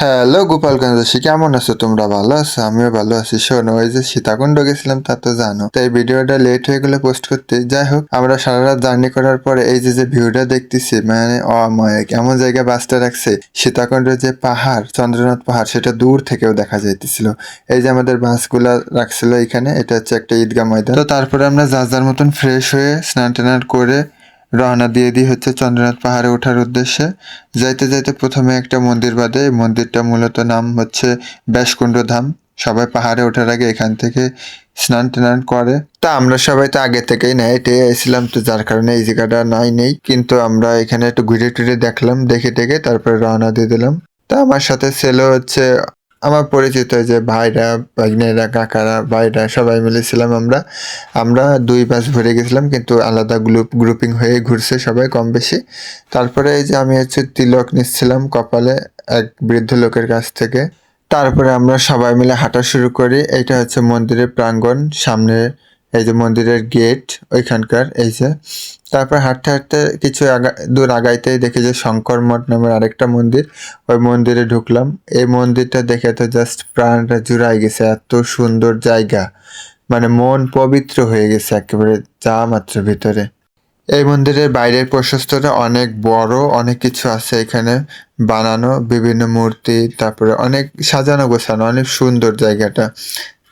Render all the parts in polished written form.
Hello গোপালগঞ্জবাসী, কেমন আছো তোমরা? ভালো আছো? আমিও ভালো আছি। শোনো, ওই যে সীতাকুণ্ড গেছিলাম তা তো জানো, তাই ভিডিওটা লেট হয়ে গেলে পোস্ট করতে। যাই হোক, আমরা সারা রাত জার্নি করার পরে এই যে ভিউটা দেখতেছি, মানে অমায়িক এমন জায়গায় বাসটা রাখছে। সীতাকুণ্ডের যে পাহাড়, চন্দ্রনাথ পাহাড়, সেটা দূর থেকেও দেখা যাইতেছিল। এই যে আমাদের বাসগুলা রাখছিল এখানে, এটা হচ্ছে একটা ঈদগাহ ময়দান। তো তারপরে আমরা যার যার মতন ফ্রেশ হয়ে স্নান টান করে রওনা দিয়ে দিই হচ্ছে চন্দ্রনাথ পাহাড়ে ওঠার উদ্দেশ্যে। যাইতে যাইতে প্রথমে একটা মন্দির বাদে, এই মন্দিরটা মূলত নাম হচ্ছে ব্যাসকুণ্ড ধাম। সবাই পাহাড়ে ওঠার আগে এখান থেকে স্নান টান করে। তা আমরা সবাই তো আগে থেকেই না হেঁটে এসেছিলাম, তো যার কারণে এই জায়গাটা নেই, কিন্তু আমরা এখানে একটু ঘুরে টুরে দেখলাম, দেখে টেকে তারপরে রওনা দিয়ে দিলাম। তা আমার সাথে ছিল হচ্ছে আমার পরিচিত যে ভাইরা, ভাগ্নেরা, কাকারা, ভাইরা সবাই মিলেছিলাম আমরা। আমরা ২ বাস ভরে গেছিলাম, কিন্তু আলাদা গ্রুপিং হয়ে ঘুরছে সবাই কম বেশি। তারপরে এই যে আমি হচ্ছে তিলক নিচ্ছিলাম কপালে এক বৃদ্ধ লোকের কাছ থেকে। তারপরে আমরা সবাই মিলে হাঁটা শুরু করি। এইটা হচ্ছে মন্দিরের প্রাঙ্গণ, সামনে এই যে মন্দিরের গেট ওইখানকার এই যে। তারপর হাঁটতে হাঁটতে কিছু দূর আগাইতেই দেখি যে শঙ্কর মঠ নামের আরেকটা মন্দির। ওই মন্দিরে ঢুকলাম। এই মন্দিরটা দেখে তো জাস্ট প্রাণটা জুড়াই গেছে, এত সুন্দর জায়গা, মানে মন পবিত্র হয়ে গেছে একেবারে যা মাত্র ভিতরে। এই মন্দিরের বাইরের প্রশস্তটা অনেক বড়, অনেক কিছু আছে এখানে বানানো, বিভিন্ন মূর্তি, তারপরে অনেক সাজানো গোছানো, অনেক সুন্দর জায়গাটা।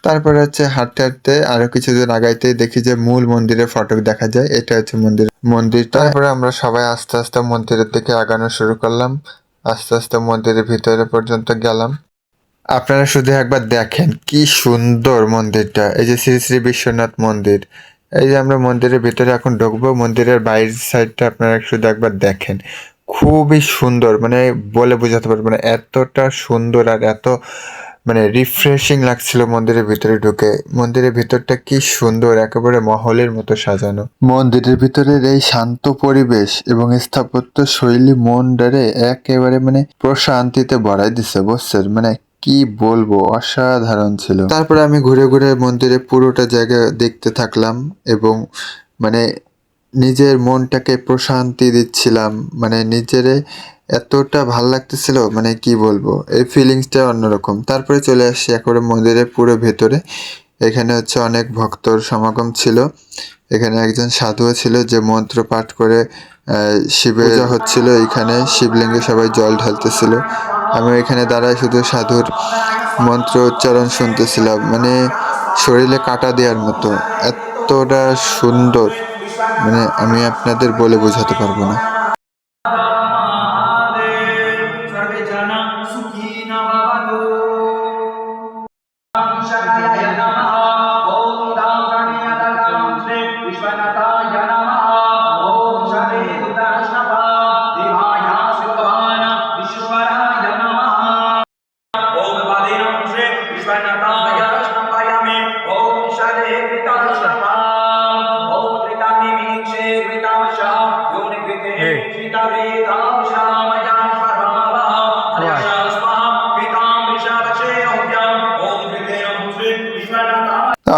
তারপরে হচ্ছে হাঁটতে হাঁটতে আরো কিছুদিন আগাইতেই দেখি যে মূল মন্দিরের ফটক দেখা যায়। এটা হচ্ছে মন্দিরটা। তারপরে আমরা সবাই আস্তে আস্তে মন্দিরের দিকে আগানো শুরু করলাম। আস্তে আস্তে মন্দিরের ভিতরে পর্যন্ত গেলাম। আপনারা শুধু একবার দেখেন কি সুন্দর মন্দিরটা। এই যে শ্রী শ্রী বিশ্বনাথ মন্দির। এই যে আমরা মন্দিরের ভিতরে এখন ঢুকবো, মন্দিরের বাইরের সাইডটা আপনারা শুধু একবার দেখেন। খুবই সুন্দর, মানে বলে বোঝাতে পারবো না, এতটা সুন্দর আর এত মানে রিফ্রেশিং লাগছিল মন্দিরের ভিতরে ঢুকে। মন্দিরের ভিতরটা কি সুন্দর, একেবারে মহলের মতো সাজানো। মন্দিরের ভিতরের এই শান্ত পরিবেশ এবং স্থাপত্য শৈলী মনটারে একেবারে মানে প্রশান্তিতে ভরাই দিছে, বুঝছেন? মানে কি বলবো, অসাধারণ ছিল। তারপরে আমি ঘুরে ঘুরে মন্দিরের পুরোটা জায়গা দেখতে থাকলাম এবং মানে নিজের মনটাকে প্রশান্তি দিচ্ছিলাম, মানে নিজেরে এতটা ভাল লাগতেছিল, মানে কি বলবো, এই ফিলিংসটা অন্যরকম। তারপরে চলে আসছি একেবারে মন্দিরের পুরো ভেতরে। এখানে হচ্ছে অনেক ভক্তর সমাগম ছিল। এখানে একজন সাধুও ছিল যে মন্ত্র পাঠ করে শিবের পূজা হচ্ছিল। এখানে শিবলিঙ্গে সবাই জল ঢালতেছিল। আমি এখানে দাঁড়ায় শুধু সাধুর মন্ত্র উচ্চারণ শুনতেছিলাম, মানে শরীরে কাঁটা দেওয়ার মতো, এতটা সুন্দর, মানে আমি আপনাদের বলে বোঝাতে পারবো না।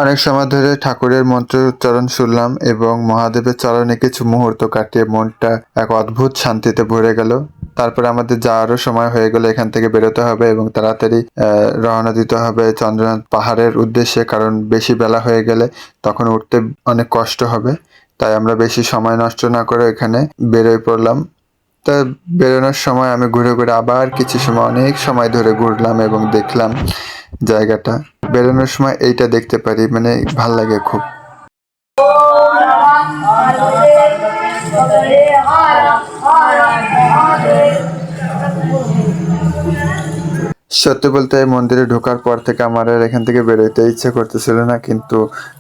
অনেক সময় ধরে ঠাকুরের মন্ত্র উচ্চারণ শুনলাম এবং মহাদেবের চরণে কিছু মুহূর্ত কাটিয়ে মনটা এক অদ্ভুত শান্তিতে ভরে গেল। তারপরে আমাদের যাওয়ারও সময় হয়ে গেল, এখান থেকে বেরোতে হবে এবং তাড়াতাড়ি রওনা দিতে হবে চন্দ্রনাথ পাহাড়ের উদ্দেশ্যে, কারণ বেশি বেলা হয়ে গেলে তখন উঠতে অনেক কষ্ট হবে। তাই আমরা বেশি সময় নষ্ট না করে এখানে বেরোয় পড়লাম। তা বেরোনোর সময় আমি ঘুরে ঘুরে আবার কিছু সময়, অনেক সময় ধরে ঘুরলাম এবং দেখলাম জায়গাটা। বেরোনোর সময় এইটা দেখতে পারি, মানে ভাল লাগে খুব। সত্যি বলতে এই মন্দিরে ঢোকার পর থেকে আমার আর এখান থেকে বেরোতে ইচ্ছে করতেছিল না, কিন্তু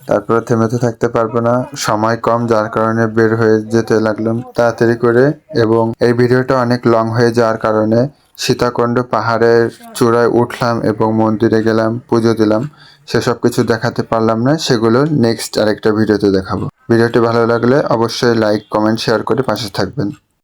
তারপরে থেমে তো থাকতে পারবো না, সময় কম, যার কারণে বের হয়ে যেতে লাগলাম তাড়াতাড়ি করে। এবং এই ভিডিওটা অনেক লং হয়ে যাওয়ার কারণে সীতাকুণ্ড পাহাড়ের চূড়ায় উঠলাম এবং মন্দিরে গেলাম, পুজো দিলাম, সেসব কিছু দেখাতে পারলাম না, সেগুলো নেক্সট আরেকটা ভিডিওতে দেখাবো। ভিডিওটি ভালো লাগলে অবশ্যই লাইক, কমেন্ট, শেয়ার করে পাশে থাকবেন।